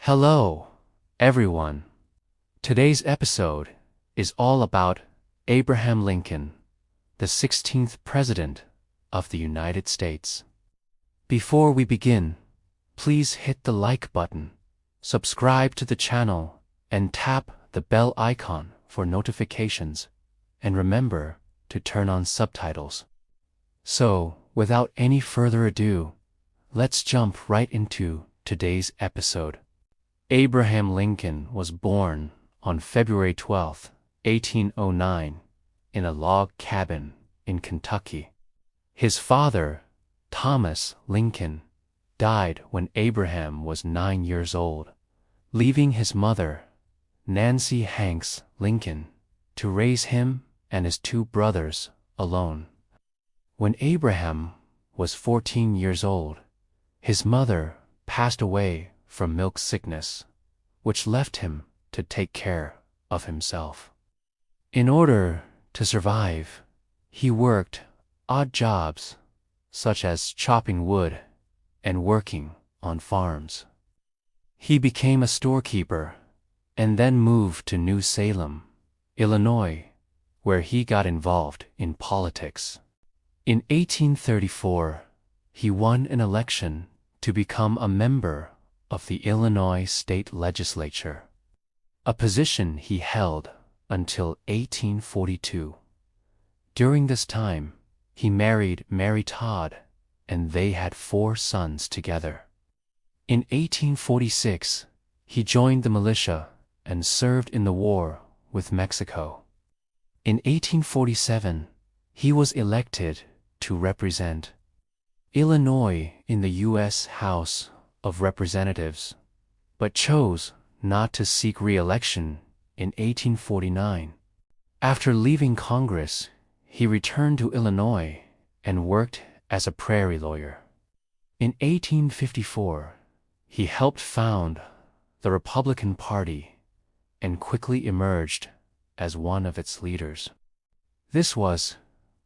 Hello, everyone. Today's episode is all about Abraham Lincoln, the 16th President of the United States. Before we begin, please hit the like button, subscribe to the channel, and tap the bell icon for notifications, and remember to turn on subtitles. So, without any further ado, let's jump right into today's episode. Abraham Lincoln was born on February 12, 1809, in a log cabin in Kentucky. His father, Thomas Lincoln, died when Abraham was 9 years old, leaving his mother, Nancy Hanks Lincoln, to raise him and his two brothers alone. When Abraham was 14 years old, his mother passed away from milk sickness, which left him to take care of himself. In order to survive, he worked odd jobs such as chopping wood and working on farms. He became a storekeeper and then moved to New Salem, Illinois, where he got involved in politics. In 1834, he won an election to become a member of the Illinois State Legislature, a position he held until 1842. During this time, he married Mary Todd, and they had 4 sons together. In 1846, he joined the militia and served in the war with Mexico. In 1847, he was elected to represent Illinois in the U.S. House of Representatives, but chose not to seek re-election in 1849. After leaving Congress, he returned to Illinois and worked as a prairie lawyer. In 1854, he helped found the Republican Party and quickly emerged as one of its leaders. This was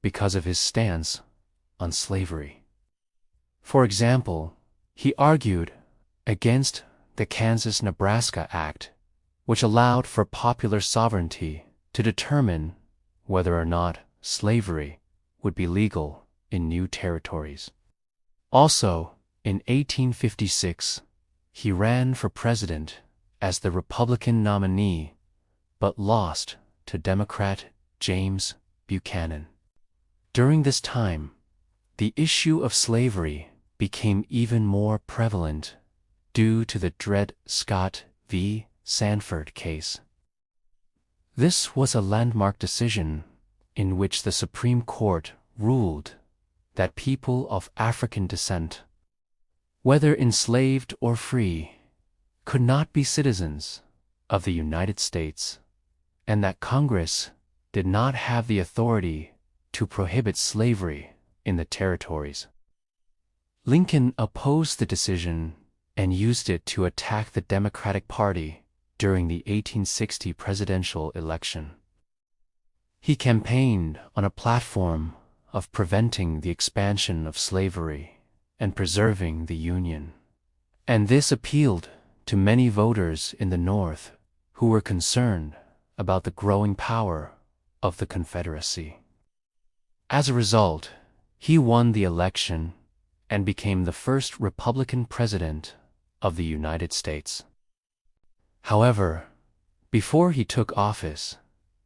because of his stance on slavery. For example, he argued against the Kansas-Nebraska Act, which allowed for popular sovereignty to determine whether or not slavery would be legal in new territories. Also, in 1856, he ran for president as the Republican nominee, but lost to Democrat James Buchanan. During this time, the issue of slavery became even more prevalent due to the Dred Scott v. Sanford case. This was a landmark decision in which the Supreme Court ruled that people of African descent, whether enslaved or free, could not be citizens of the United States, and that Congress did not have the authority to prohibit slavery in the territories. Lincoln opposed the decision and used it to attack the Democratic Party during the 1860 presidential election. He campaigned on a platform of preventing the expansion of slavery and preserving the Union, and this appealed to many voters in the North who were concerned about the growing power of the Confederacy. As a result, he won the election and became the first Republican president of the United States. However, before he took office,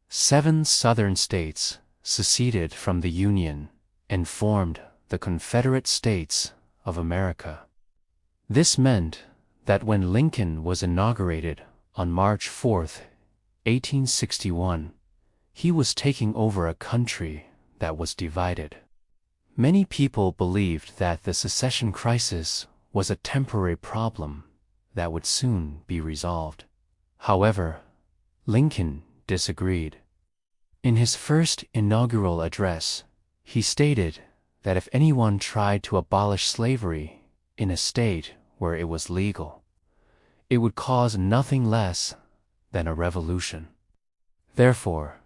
7 Southern states seceded from the Union and formed the Confederate States of America. This meant that when Lincoln was inaugurated on March 4, 1861, he was taking over a country that was divided. Many people believed that the secession crisis was a temporary problem that would soon be resolved. However, Lincoln disagreed. In his first inaugural address, he stated that if anyone tried to abolish slavery in a state where it was legal, it would cause nothing less than a revolution. Therefore,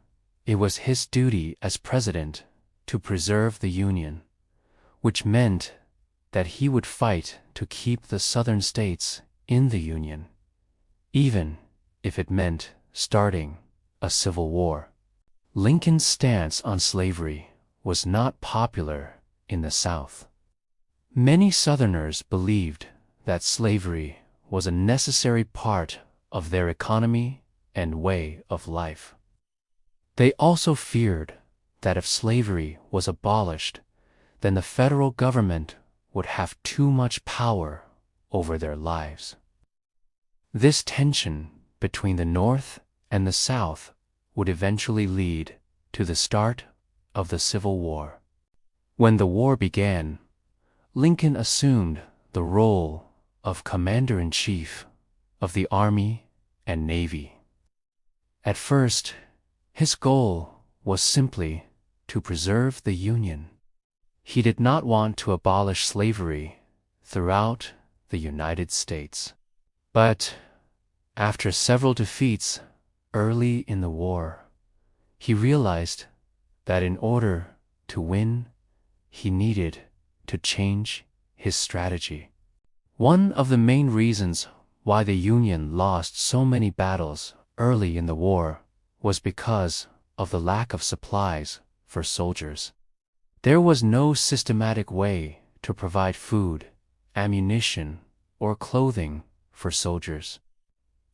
it was his duty as president to preserve the Union, which meant that he would fight to keep the Southern states in the Union even if it meant starting a civil war. Lincoln's stance on slavery was not popular in the South. Many Southerners believed that slavery was a necessary part of their economy and way of life. They also feared that if slavery was abolished, then the federal government would have too much power over their lives. This tension between the North and the South would eventually lead to the start of the Civil War. When the war began, Lincoln assumed the role of Commander-in-Chief of the Army and Navy. At first, his goal was simply to preserve the Union. He did not want to abolish slavery throughout the United States. But after several defeats early in the war, he realized that in order to win, he needed to change his strategy. One of the main reasons why the Union lost so many battles early in the war was because of the lack of supplies for soldiers. There was no systematic way to provide food, ammunition, or clothing for soldiers.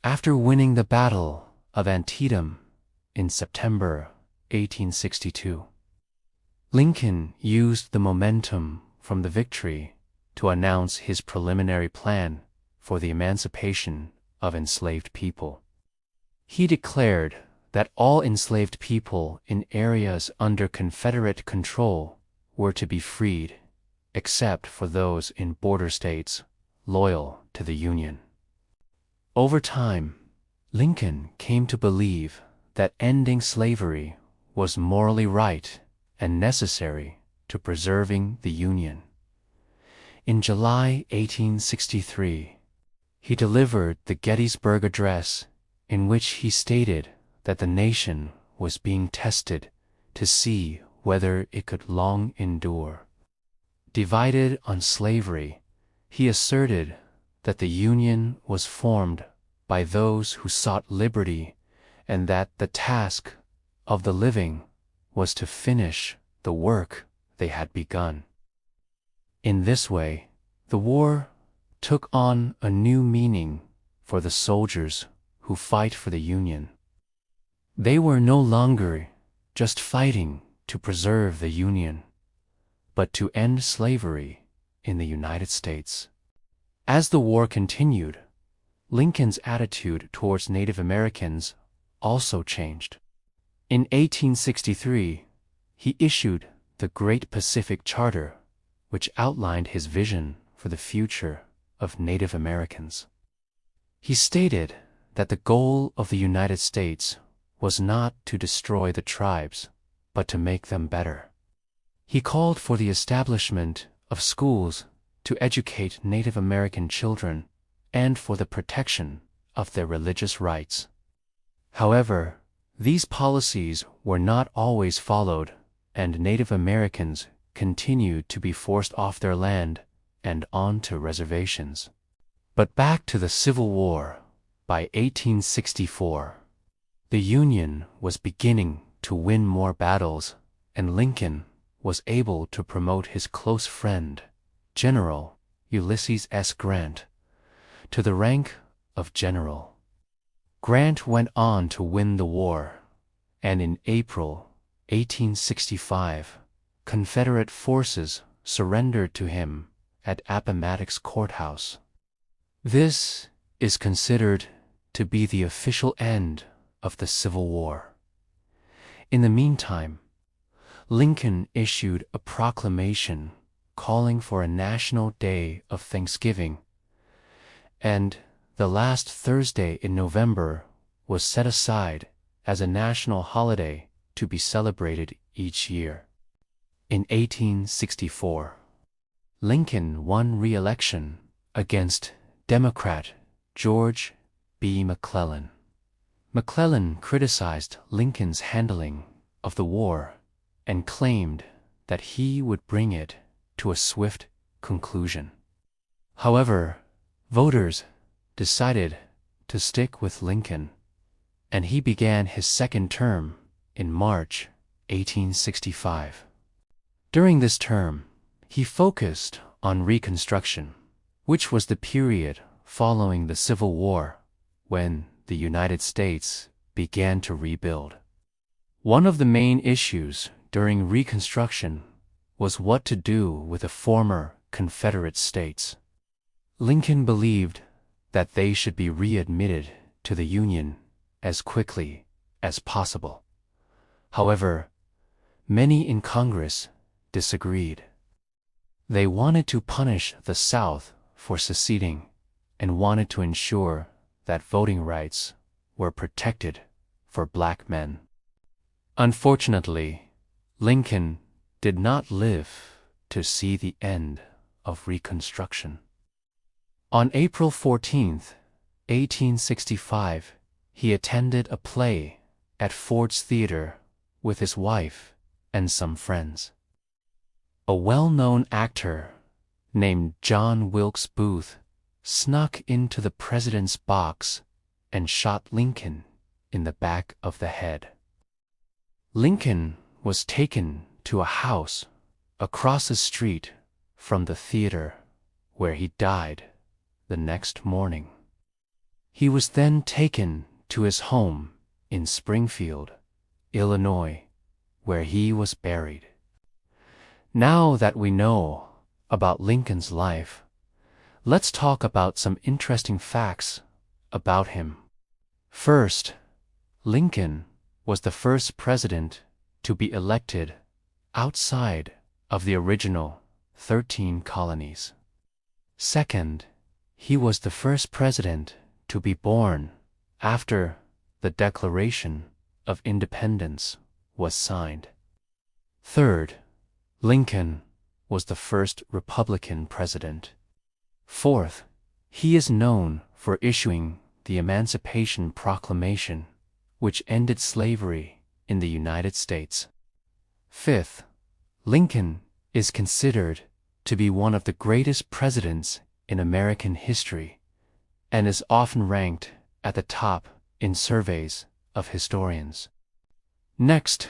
After winning the Battle of Antietam in September 1862, Lincoln used the momentum from the victory to announce his preliminary plan for the emancipation of enslaved people. He declared that all enslaved people in areas under Confederate control were to be freed, except for those in border states loyal to the Union. Over time, Lincoln came to believe that ending slavery was morally right and necessary to preserving the Union. In July 1863, he delivered the Gettysburg Address, in which he stated that the nation was being tested to see whether it could long endure. Divided on slavery, he asserted that the Union was formed by those who sought liberty and that the task of the living was to finish the work they had begun. In this way, the war took on a new meaning for the soldiers who fight for the Union. They were no longer just fighting to preserve the Union, but to end slavery in the United States. As the war continued, Lincoln's attitude towards Native Americans also changed. In 1863, he issued the Great Pacific Charter, which outlined his vision for the future of Native Americans. He stated that the goal of the United States was not to destroy the tribes, but to make them better. He called for the establishment of schools to educate Native American children and for the protection of their religious rights. However, these policies were not always followed, and Native Americans continued to be forced off their land and onto reservations. But back to the Civil War. By 1864, the Union was beginning to win more battles, and Lincoln was able to promote his close friend, General Ulysses S. Grant, to the rank of general. Grant went on to win the war, and in April 1865, Confederate forces surrendered to him at Appomattox Courthouse. This is considered to be the official end of the Civil War. In the meantime, Lincoln issued a proclamation calling for a national day of Thanksgiving, and the last Thursday in November was set aside as a national holiday to be celebrated each year. In 1864, Lincoln won re-election against Democrat George B. McClellan. McClellan criticized Lincoln's handling of the war and claimed that he would bring it to a swift conclusion. However, voters decided to stick with Lincoln, and he began his second term in March 1865. During this term, he focused on Reconstruction, which was the period following the Civil War when the United States began to rebuild. One of the main issues during Reconstruction was what to do with the former Confederate states. Lincoln believed that they should be readmitted to the Union as quickly as possible. However, many in Congress disagreed. They wanted to punish the South for seceding and wanted to ensure that voting rights were protected for black men. Unfortunately, Lincoln did not live to see the end of Reconstruction. On April 14, 1865, he attended a play at Ford's Theater with his wife and some friends. A well-known actor named John Wilkes Booth snuck into the president's box and shot Lincoln in the back of the head. Lincoln was taken to a house across the street from the theater, where he died the next morning. He was then taken to his home in Springfield, Illinois, where he was buried. Now that we know about Lincoln's life, let's talk about some interesting facts about him. First, Lincoln was the first president to be elected outside of the original 13 colonies. Second, he was the first president to be born after the Declaration of Independence was signed. Third, Lincoln was the first Republican president. Fourth, he is known for issuing the Emancipation Proclamation, which ended slavery in the United States. Fifth, Lincoln is considered to be one of the greatest presidents in American history and is often ranked at the top in surveys of historians. Next,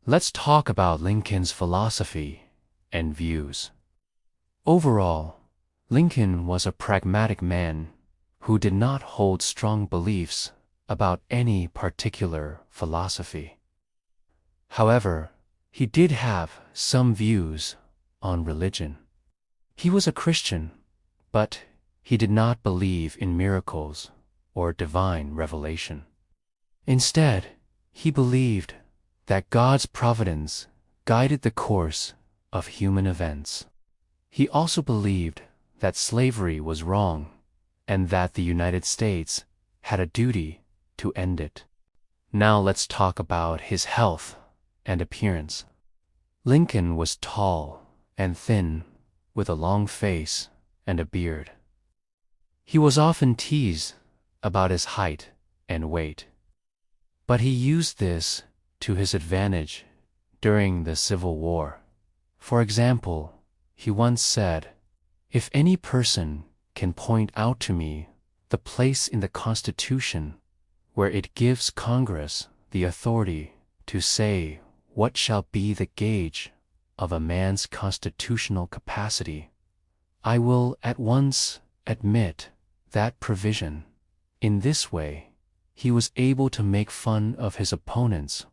let's talk about Lincoln's philosophy and views. Overall, Lincoln was a pragmatic man who did not hold strong beliefs about any particular philosophy. However, he did have some views on religion. He was a Christian, but he did not believe in miracles or divine revelation. Instead, he believed that God's providence guided the course of human events. He also believed that slavery was wrong and that the United States had a duty to end it. Now let's talk about his health and appearance. Lincoln was tall and thin, with a long face and a beard. He was often teased about his height and weight, but he used this to his advantage during the Civil War. For example, he once said, "If any person can point out to me the place in the Constitution where it gives Congress the authority to say what shall be the gauge of a man's constitutional capacity, I will at once admit that provision." In this way, he was able to make fun of his opponents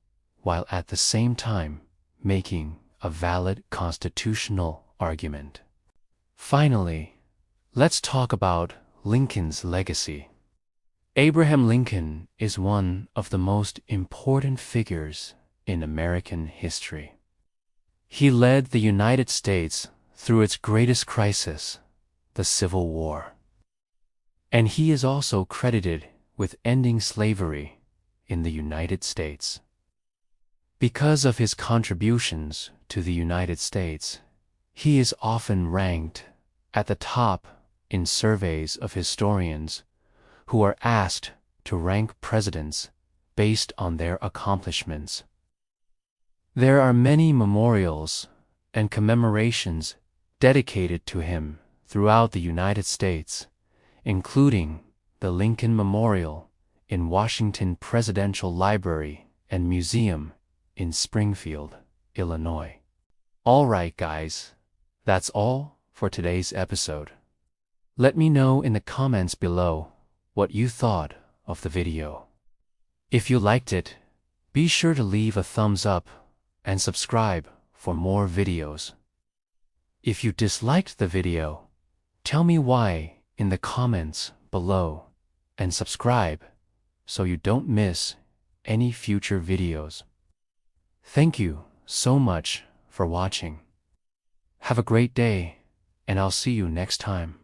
while at the same time making a valid constitutional argument. Finally, let's talk about Lincoln's legacy. Abraham Lincoln is one of the most important figures in American history. He led the United States through its greatest crisis, the Civil War. And he is also credited with ending slavery in the United States. Because of his contributions to the United States, he is often ranked at the top in surveys of historians who are asked to rank presidents based on their accomplishments. There are many memorials and commemorations dedicated to him throughout the United States, including the Lincoln Memorial in Washington Presidential Library and Museum in Springfield, Illinois. Alright guys, that's all for today's episode. Let me know in the comments below what you thought of the video. If you liked it, be sure to leave a thumbs up and subscribe for more videos. If you disliked the video, tell me why in the comments below and subscribe so you don't miss any future videos. Thank you so much for watching. Have a great day, and I'll see you next time.